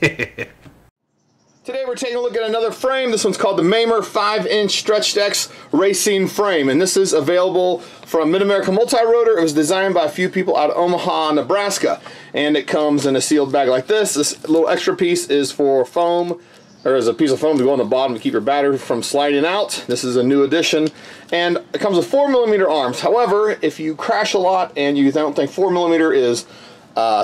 Today we're taking a look at another frame. This one's called the MAMR 5-inch StretchX racing frame, and this is available from Mid-America Multi-Rotor. It was designed by a few people out of Omaha, Nebraska, and it comes in a sealed bag like this. This little extra piece is for foam, or is a piece of foam to go on the bottom to keep your battery from sliding out. This is a new addition, and it comes with 4mm arms. However, if you crash a lot and you don't think 4mm is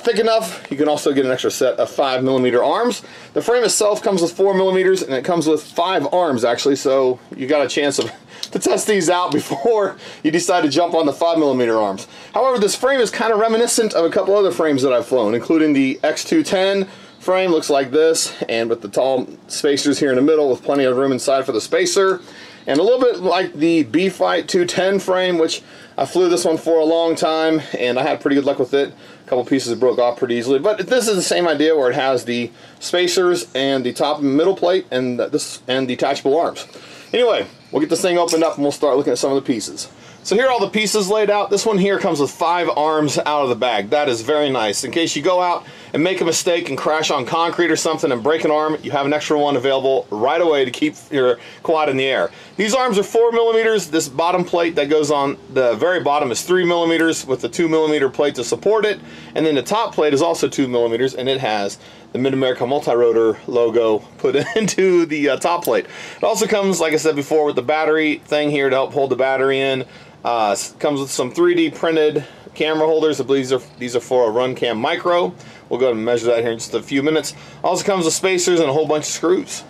thick enough, you can also get an extra set of 5mm arms. The frame itself comes with 4mm, and it comes with 5 arms actually, so you got a chance to test these out before you decide to jump on the 5mm arms. However, this frame is kind of reminiscent of a couple other frames that I've flown, including the X210 frame. Looks like this, and with the tall spacers here in the middle with plenty of room inside for the spacer, and a little bit like the B-Fight 210 frame, which I flew this one for a long time and I had pretty good luck with it. A couple pieces broke off pretty easily, but this is the same idea where it has the spacers and the top and middle plate and detachable arms. Anyway, we'll get this thing opened up and we'll start looking at some of the pieces. So here are all the pieces laid out. This one here comes with 5 arms out of the bag. That is very nice. In case you go out and make a mistake and crash on concrete or something and break an arm, you have an extra one available right away to keep your quad in the air. These arms are 4mm. This bottom plate that goes on the very bottom is 3mm with the 2mm plate to support it. And then the top plate is also 2mm, and it has the Mid-America Multi-Rotor logo put into the top plate. It also comes, like I said before, with the battery thing here to help hold the battery in. Comes with some 3D printed camera holders. I believe these are for a Runcam Micro. We'll go ahead and measure that here in just a few minutes. Also comes with spacers and a whole bunch of screws.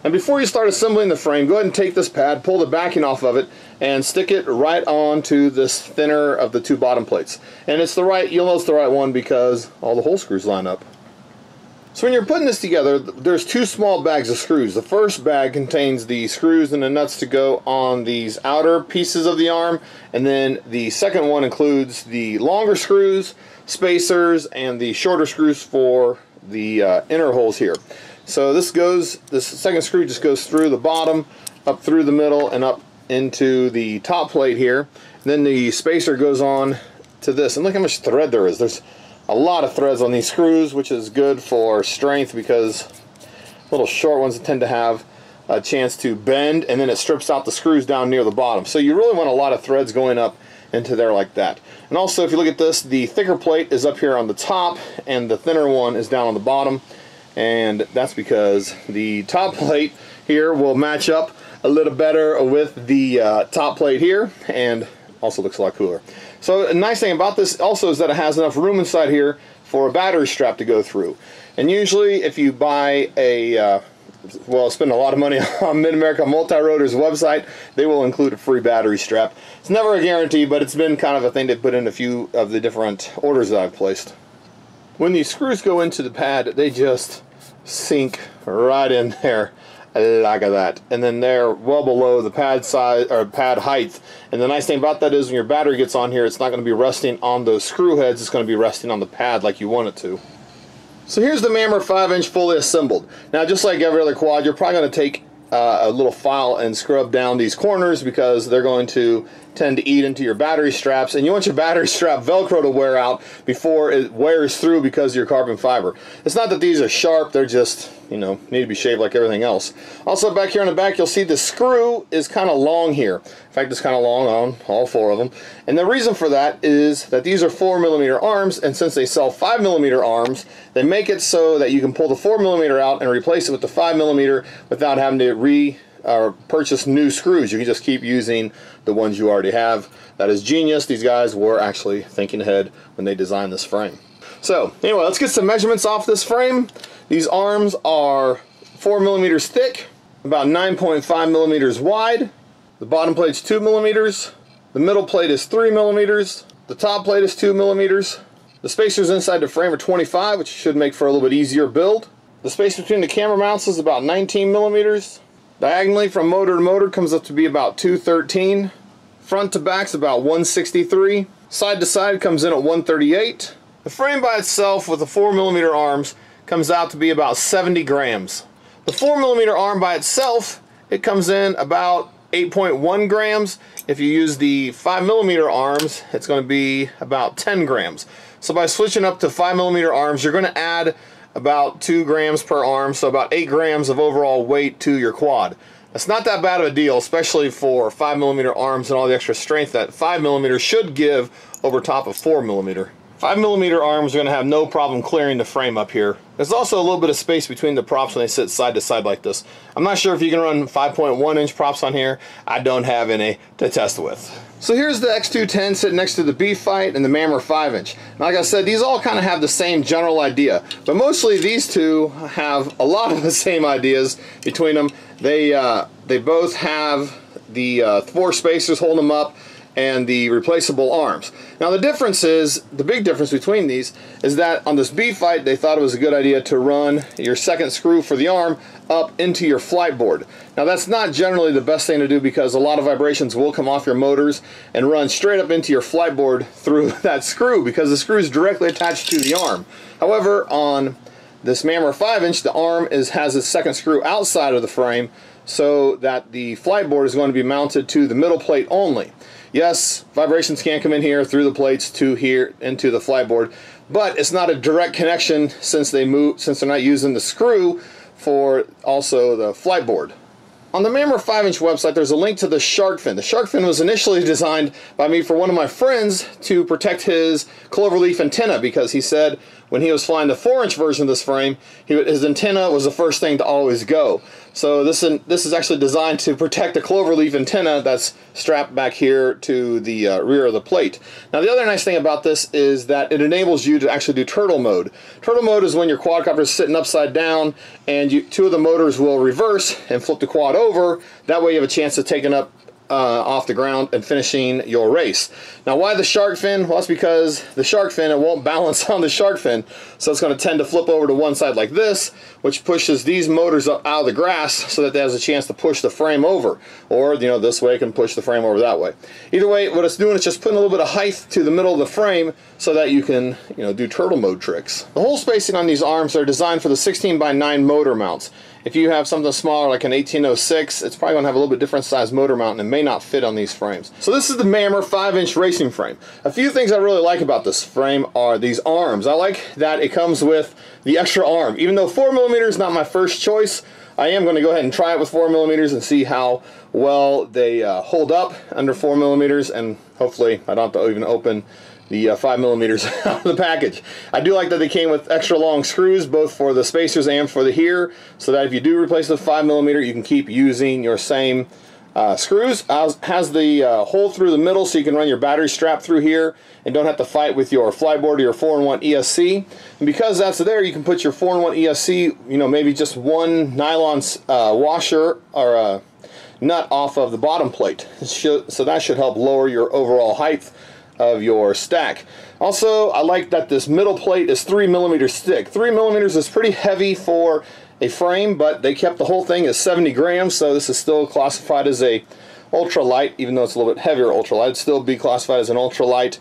And before you start assembling the frame, go ahead and take this pad, pull the backing off of it, and stick it right onto this thinner of the 2 bottom plates. And it's the right, you'll know it's the right one because all the hole screws line up. So when you're putting this together, there's 2 small bags of screws. The first bag contains the screws and the nuts to go on these outer pieces of the arm, and then the second one includes the longer screws, spacers, and the shorter screws for the inner holes here. So this second screw just goes through the bottom, up through the middle, and up into the top plate here. And then the spacer goes on to this, and look how much thread there is. There's a lot of threads on these screws, which is good for strength because little short ones tend to have a chance to bend, and then it strips out the screws down near the bottom. So you really want a lot of threads going up into there like that. And also, if you look at this, the thicker plate is up here on the top and the thinner one is down on the bottom, and that's because the top plate here will match up a little better with the top plate here, and also looks a lot cooler. So a nice thing about this also is that it has enough room inside here for a battery strap to go through. And usually if you buy a, spend a lot of money on Mid-America Multi-Rotor's website, they will include a free battery strap. It's never a guarantee, but it's been kind of a thing to put in a few of the different orders that I've placed. When these screws go into the pad, they just sink right in there. Like that, and then they're well below the pad size or pad height. And the nice thing about that is when your battery gets on here, it's not going to be resting on those screw heads, it's going to be resting on the pad like you want it to. So here's the MAMR 5-inch fully assembled. Now, just like every other quad, you're probably going to take a little file and scrub down these corners because they're going to tend to eat into your battery straps, and you want your battery strap Velcro to wear out before it wears through because of your carbon fiber. It's not that these are sharp, they're just, you know, need to be shaved like everything else. Also, back here in the back, you'll see the screw is kind of long here. In fact, it's kind of long on all 4 of them. And the reason for that is that these are 4mm arms, and since they sell 5mm arms, they make it so that you can pull the 4mm out and replace it with the 5mm without having to purchase new screws. You can just keep using the ones you already have. That is genius. These guys were actually thinking ahead when they designed this frame. So anyway, let's get some measurements off this frame. These arms are 4mm thick, about 9.5mm wide. The bottom plate's 2mm. The middle plate is 3mm. The top plate is 2mm. The spacers inside the frame are 25, which should make for a little bit easier build. The space between the camera mounts is about 19mm. Diagonally from motor to motor comes up to be about 213. Front to back's about 163. Side to side comes in at 138. The frame by itself with the 4mm arms comes out to be about 70 grams. The 4mm arm by itself, it comes in about 8.1 grams. If you use the 5mm arms, it's going to be about 10 grams. So by switching up to 5mm arms, you're going to add about 2 grams per arm, so about 8 grams of overall weight to your quad. That's not that bad of a deal, especially for 5mm arms and all the extra strength that 5mm should give over top of 4mm. 5mm arms are going to have no problem clearing the frame up here. There's also a little bit of space between the props when they sit side to side like this. I'm not sure if you can run 5.1 inch props on here. I don't have any to test with. So here's the X210 sitting next to the B-Fight and the MAMR 5-inch. Like I said, these all kind of have the same general idea, but mostly these two have a lot of the same ideas between them. They both have the 4 spacers holding them up and the replaceable arms. Now the difference is, the big difference between these is that on this B-Fight they thought it was a good idea to run your second screw for the arm up into your flight board. Now that's not generally the best thing to do because a lot of vibrations will come off your motors and run straight up into your flight board through that screw because the screw is directly attached to the arm. However, on this MAMR 5-inch, the arm has its second screw outside of the frame so that the flight board is going to be mounted to the middle plate only. Yes, vibrations can come in here through the plates to here into the flight board, but it's not a direct connection since they're not using the screw for also the flight board. On the MAMR 5-inch website, there's a link to the shark fin. The shark fin was initially designed by me for one of my friends to protect his cloverleaf antenna because he said when he was flying the 4-inch version of this frame, his antenna was the first thing to always go. So this is actually designed to protect the cloverleaf antenna that's strapped back here to the rear of the plate. Now the other nice thing about this is that it enables you to actually do turtle mode. Turtle mode is when your quadcopter is sitting upside down and 2 of the motors will reverse and flip the quad over. That way you have a chance of taking up off the ground and finishing your race. Now why the shark fin? Well, that's because the shark fin, it won't balance on the shark fin, so it's going to tend to flip over to one side like this, which pushes these motors up out of the grass so that it has a chance to push the frame over, or this way it can push the frame over that way. Either way, what it's doing is just putting a little bit of height to the middle of the frame so that you can do turtle mode tricks. The hole spacing on these arms are designed for the 16x9 motor mounts. If you have something smaller like an 1806, it's probably going to have a little bit different size motor mount and it may not fit on these frames. So this is the MAMR 5-inch racing frame. A few things I really like about this frame are these arms. I like that it comes with the extra arm. Even though 4mm is not my first choice, I am going to go ahead and try it with 4mm and see how well they hold up under 4mm, and hopefully I don't have to even open the 5mm out of the package. I do like that they came with extra long screws both for the spacers and for the here, so that if you do replace the 5mm you can keep using your same screws. Has the hole through the middle so you can run your battery strap through here and don't have to fight with your flyboard or your 4-in-1 ESC. And because that's there, you can put your 4-in-1 ESC, maybe just one nylon washer or nut off of the bottom plate. So that should help lower your overall height of your stack. Also, I like that this middle plate is 3mm thick. 3mm is pretty heavy for a frame, but they kept the whole thing at 70 grams, so this is still classified as a ultralight, even though it's a little bit heavier ultralight. It'd still be classified as an ultralight.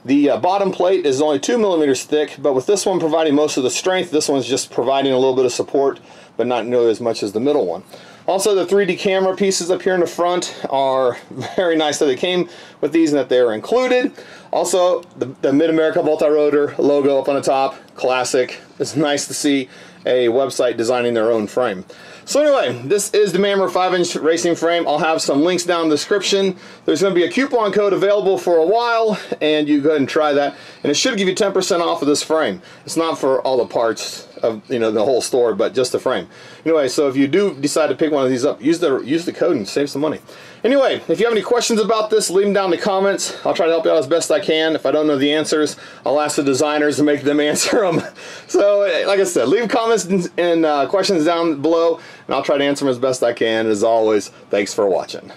The bottom plate is only 2mm thick, but with this one providing most of the strength, this one's just providing a little bit of support, but not nearly as much as the middle one. Also, the 3D camera pieces up here in the front are very nice that they came with these and that they're included. Also, the Mid-America Multi-Rotor logo up on the top, classic. It's nice to see a website designing their own frame. So anyway, this is the MAMR 5-inch racing frame. I'll have some links down in the description. There's going to be a coupon code available for a while, and you go ahead and try that. And it should give you 10% off of this frame. It's not for all the parts of the whole store, but just the frame. Anyway, so if you do decide to pick one of these up, use the code and save some money. Anyway, if you have any questions about this, leave them down in the comments. I'll try to help you out as best I can. If I don't know the answers, I'll ask the designers to make them answer them. So, like I said, leave comments and questions down below, and I'll try to answer them as best I can. As always, thanks for watching.